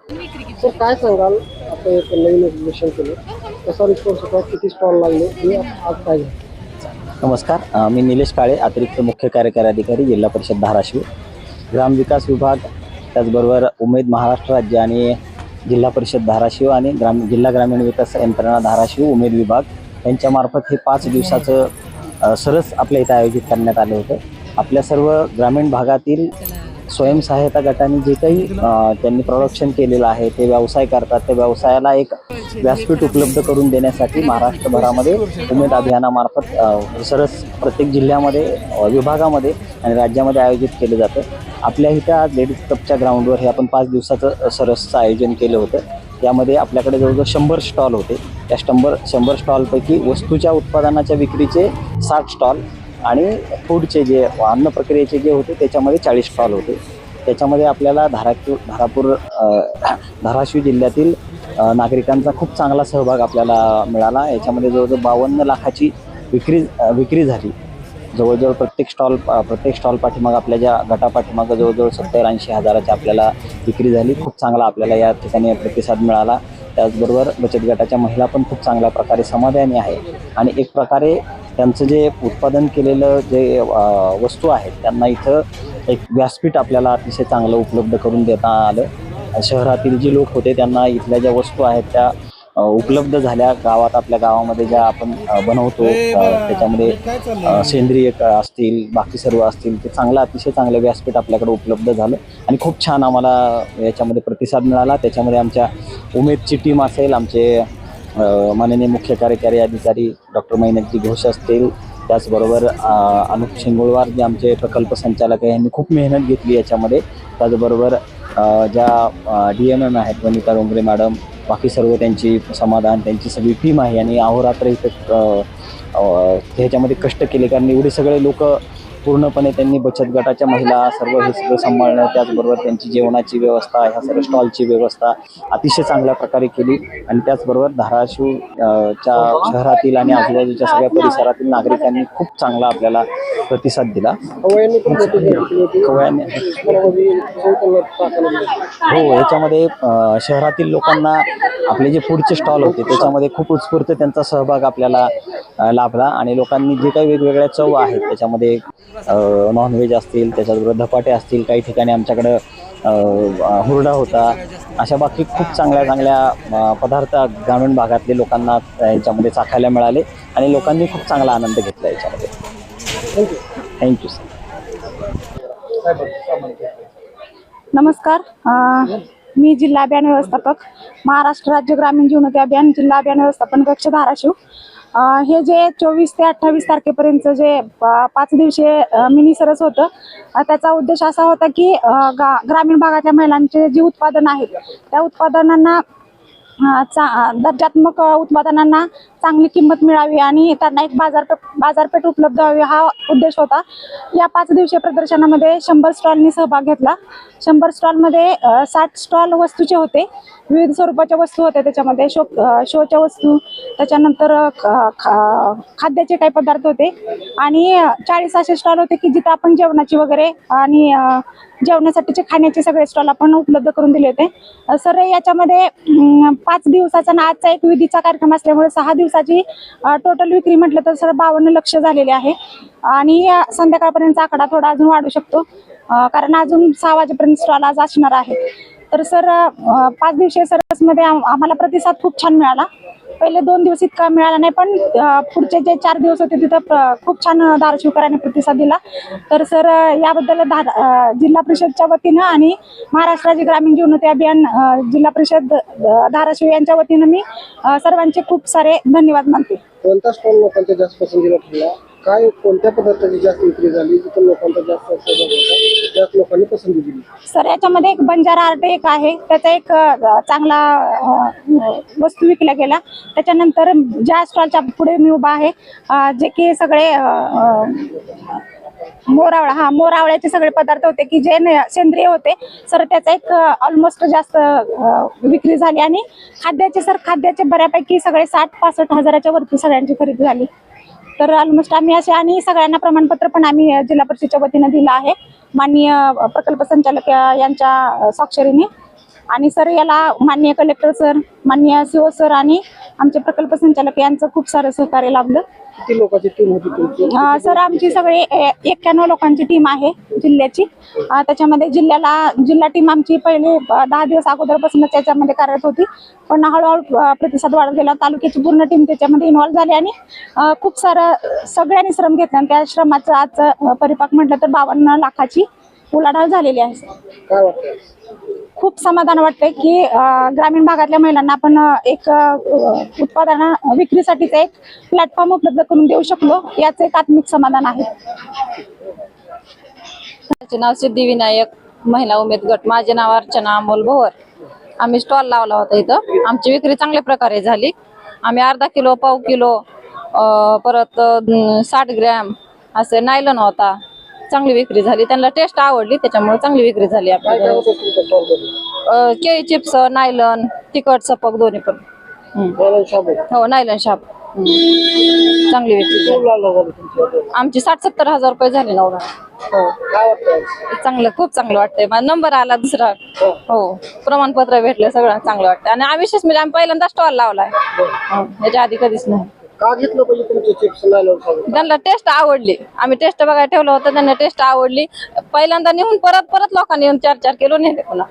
Sir काय सांगाल, आता एक नवीन एक्झिबिशन केलं, कसा रिस्पॉन्स होता, किती स्टॉल लागले हे आज काय झालं? नमस्कार, मी निलेश काळे, अतिरिक्त मुख्य कार्यकारी अधिकारी, जिल्हा परिषद धाराशिव, ग्रामविकास विभाग, त्याचबरोबर उमेद महाराष्ट्र राज्य आणि जिल्हा परिषद धाराशिव आणि जिल्हा ग्रामीण विकास यंत्रणा धाराशिव उमेद विभाग यांच्यामार्फत हे 5 दिवसाचं सरस आपल्या इथं आयोजित करण्यात आलं होतं. आपल्या सर्व ग्रामीण भागातील स्वयंसहायता गटांनी जे काही त्यांनी प्रोडक्शन केलेलं आहे, ते व्यवसाय करतात, त्या व्यवसायाला एक व्यासपीठ उपलब्ध करून देण्यासाठी महाराष्ट्रभरामध्ये उमेद अभियानामार्फत सरस प्रत्येक जिल्ह्यामध्ये, विभागामध्ये आणि राज्यामध्ये आयोजित केलं जातं. आपल्या इथं आज लेडीज कपच्या ग्राउंडवर हे आपण 5 दिवसाचं सरसचं आयोजन केलं होतं. यामध्ये आपल्याकडे जवळजवळ 100 स्टॉल होते. त्या 100 स्टॉलपैकी वस्तूच्या उत्पादनाच्या विक्रीचे 60 स्टॉल आणि फूडचे जे अन्न प्रक्रियेचे जे होते त्याच्यामध्ये 40 स्टॉल होते. त्याच्यामध्ये आपल्याला धाराशिव जिल्ह्यातील नागरिकांचा खूप चांगला सहभाग आपल्याला मिळाला. याच्यामध्ये जवळजवळ 52 लाखाची विक्री झाली. जवळजवळ प्रत्येक स्टॉल पाठीमागं, आपल्या ज्या गटापाठीमागं जवळजवळ 70-80 हजाराची आपल्याला विक्री झाली. खूप चांगला आपल्याला या ठिकाणी प्रतिसाद मिळाला. त्याचबरोबर बचत गटाच्या महिला पण खूप चांगल्या प्रकारे समाधानी आहे आणि एक प्रकारे त्यांचं जे उत्पादन केलेलं जे वस्तू आहेत त्यांना इथं एक व्यासपीठ आपल्याला अतिशय चांगलं उपलब्ध करून देता आलं. शहरातील जे लोक होते त्यांना इथल्या ज्या वस्तू आहेत त्या उपलब्ध झाल्या. आपल्या गावामध्ये ज्या आपण बनवतो त्याच्यामध्ये सेंद्रिय असतील, बाकी सर्व असतील, ते अतिशय चांगलं व्यासपीठ आपल्याकडे उपलब्ध झालं आणि खूप छान आम्हाला याच्यामध्ये प्रतिसाद मिळाला. त्याच्यामध्ये आमच्या उमेदची टीम असेल, आमचे माननीय मुख्य कार्यकारी अधिकारी डॉक्टर मैनाकजी घोष असतील, त्याचबरोबर अनुप शिंगोळवार जे आमचे प्रकल्प संचालक आहे, यांनी खूप मेहनत घेतली याच्यामध्ये. त्याचबरोबर ज्या DMM आहेत वनिता डोंगरे मॅडम, बाकी सर्व त्यांची समाधान, त्यांची सगळी टीम आहे आणि अहोरात्र इथं ह्याच्यामध्ये कष्ट केले, कारण एवढे सगळे लोक पूर्णपणे त्यांनी बचत गटाच्या महिला सर्व हे सगळं सांभाळणं, त्याचबरोबर त्यांची जेवणाची व्यवस्था, ह्या सर्व स्टॉलची व्यवस्था अतिशय चांगल्या प्रकारे केली. आणि त्याचबरोबर धाराशिव च्या शहरातील आणि आजूबाजूच्या सगळ्या परिसरातील नागरिकांनी खूप चांगला आपल्याला प्रतिसाद दिला. हो, याच्यामध्ये शहरातील लोकांना आपले जे फूडचे स्टॉल होते त्याच्यामध्ये खूप उत्स्फूर्त त्यांचा सहभाग आपल्याला लाभला आणि लोकांनी जे काही वेगवेगळ्या चव आहेत त्याच्यामध्ये नॉनव्हेज असतील, त्याच्याबरोबर धपाटे असतील, काही ठिकाणी आमच्याकडं हुरडा होता, अशा बाकी खूप चांगल्या पदार्थ ग्रामीण भागातले लोकांना याच्यामध्ये चाखायला मिळाले आणि लोकांनी खूप चांगला आनंद घेतला याच्यामध्ये. Thank you sir. नमस्कार, मी जिल्हा अभियान व्यवस्थापक, महाराष्ट्र राज्य ग्रामीण जीवनोन्नती अभियान, जिल्हा अभियान व्यवस्थापन कक्ष धाराशिव. हे जे 24 ते 28 तारखेपर्यंत जे 5 दिवसीय मिनी सरस होतं, त्याचा उद्देश असा होता की ग्रामीण भागाच्या महिलांचे जे उत्पादन आहेत त्या उत्पादनांना दर्जात्मक उत्पादनांना चांगली किंमत मिळावी आणि त्यांना एक बाजारपेठ उपलब्ध व्हावी, हा उद्देश होता. या 5 दिवसीय प्रदर्शनामध्ये 100 स्टॉलनी सहभाग घेतला. 100 स्टॉलमध्ये 60 स्टॉल वस्तूचे होते, विविध स्वरूपाच्या वस्तू होत्या. त्याच्यामध्ये शोच्या वस्तू, त्याच्यानंतर खाद्याचे काही पदार्थ होते आणि 40 असे स्टॉल होते की जिथं आपण जेवणाची वगैरे आणि जेवणासाठीचे खाण्याचे सगळे स्टॉल आपण उपलब्ध करून दिले होते. सर, याच्यामध्ये 5 दिवसाचा आणि आजचा एक विधीचा कार्यक्रम असल्यामुळे 6 दिवसाची टोटल विक्री म्हटलं तर सर 52 लक्ष झालेले आहे आणि संध्याकाळपर्यंतचा आकडा थोडा अजून वाढू शकतो, कारण अजून 6 वाजेपर्यंत स्टॉल आज असणार आहे. तर सर, 5 दिवसीय सरसमध्ये आम्हाला प्रतिसाद खूप छान मिळाला. पहिले 2 दिवस इतका मिळाला नाही, पण पुढचे जे 4 दिवस होते तिथं खूप छान धाराशिवकरांनी प्रतिसाद दिला. तर सर, याबद्दल जिल्हा परिषदच्या वतीनं आणि महाराष्ट्र राज्य ग्रामीण जीवनोन्नती अभियान जिल्हा परिषद धाराशिव यांच्या वतीनं मी सर्वांचे खूप सारे धन्यवाद मानते. कोणता स्टॉल लोकांच्या जास्त पसंतीला ठरला, काय कोणत्या पदार्थाची जास्त विक्री झाली, जिथं लोकांचा जास्त लोकांनी पसंती दिली? सर, याच्यामध्ये एक बंजारा आर्ट एक आहे, त्याचा एक चांगला वस्तू विकला गेला. त्याच्यानंतर ज्या स्टॉलच्या पुढे मी उभा आहे, जे की सगळे मोरावळ्याचे सगळे पदार्थ होते की जे सेंद्रिय होते सर, त्याचा एक ऑलमोस्ट जास्त विक्री झाली. आणि खाद्याचे बऱ्यापैकी सगळे 60-65 हजाराच्या वरती सगळ्यांची खरेदी झाली. तर ऑलमोस्ट आम्ही असे, आणि सगळ्यांना प्रमाणपत्र पण आम्ही जिल्हा परिषदेच्या वतीनं दिलं आहे माननीय प्रकल्प संचालक यांच्या स्वाक्षरीने. आणि सर याला माननीय कलेक्टर सर, माननीय CO सर आणि आमचे प्रकल्प संचालक यांचं खूप सारं सहकार्य लाभलं. किती लोकांची टीम होती तुमची? सर आमची सगळी 91 लोकांची टीम आहे जिल्ह्याची. त्याच्यामध्ये जिल्हा टीम आमची पहिले 10 दिवस अगोदरपासूनच त्याच्यामध्ये कार्यरत होती, पण हळूहळू प्रतिसाद वाढत गेला. तालुक्याची पूर्ण टीम त्याच्यामध्ये इन्व्हॉल्व झाली आणि खूप सारं सगळ्यांनी श्रम घेतला आणि त्या श्रमाचं आज परिपाक म्हटलं तर 52 लाखाची उलाढाल झालेली आहे. काय वाटतं? खूप समाधान वाटतंय की ग्रामीण भागातल्या महिलांना आपण एक उत्पादन विक्रीसाठीचा एक प्लॅटफॉर्म उपलब्ध करून देऊ शकलो, याचं एक आत्मिक समाधान आहे. माझे नाव सिद्धिविनायक महिला उमेद गट. माझे नाव अर्चना अमोल भोवर. आम्ही स्टॉल लावला होता इथं. आमची विक्री चांगल्या प्रकारे झाली. आम्ही अर्धा किलो, पाव किलो, परत 60 ग्रॅम असे नायलन होता. चांगली विक्री झाली. त्यांना टेस्ट आवडली, त्याच्यामुळे चांगली विक्री झाली. काय काय आपल्याला होतं तुमच्या स्टॉलमध्ये? केळी चिप्स, नायलन, तिखट सपक दोन्ही पण. नायलॉन शाबू. हो, नायलन शाप. चांगली विक्री झाली. किती लागला झाली तुमची order? आमची 60-70 हजार रुपये झाले नवरा. हो. काय वाटतं? चांगलं, खूप चांगलं वाटतंय. माझा नंबर आला दुसरा. हो, प्रमाणपत्र भेटलं, सगळं चांगलं वाटतं. आणि विशेष म्हणजे आम्ही पहिल्यांदा स्टॉल लावलाय. याच्या आधी कधीच नाही. का घेतलं पाहिजे तुमचे चिप्स नायलॉन शाबू? त्यांना टेस्ट आवडली. आम्ही टेस्ट बघायला ठेवलं होतं, त्यांना टेस्ट आवडली. पहिल्यांदा नेऊन परत लोकांनी येऊन 4-4 किलो नेले पुन्हा.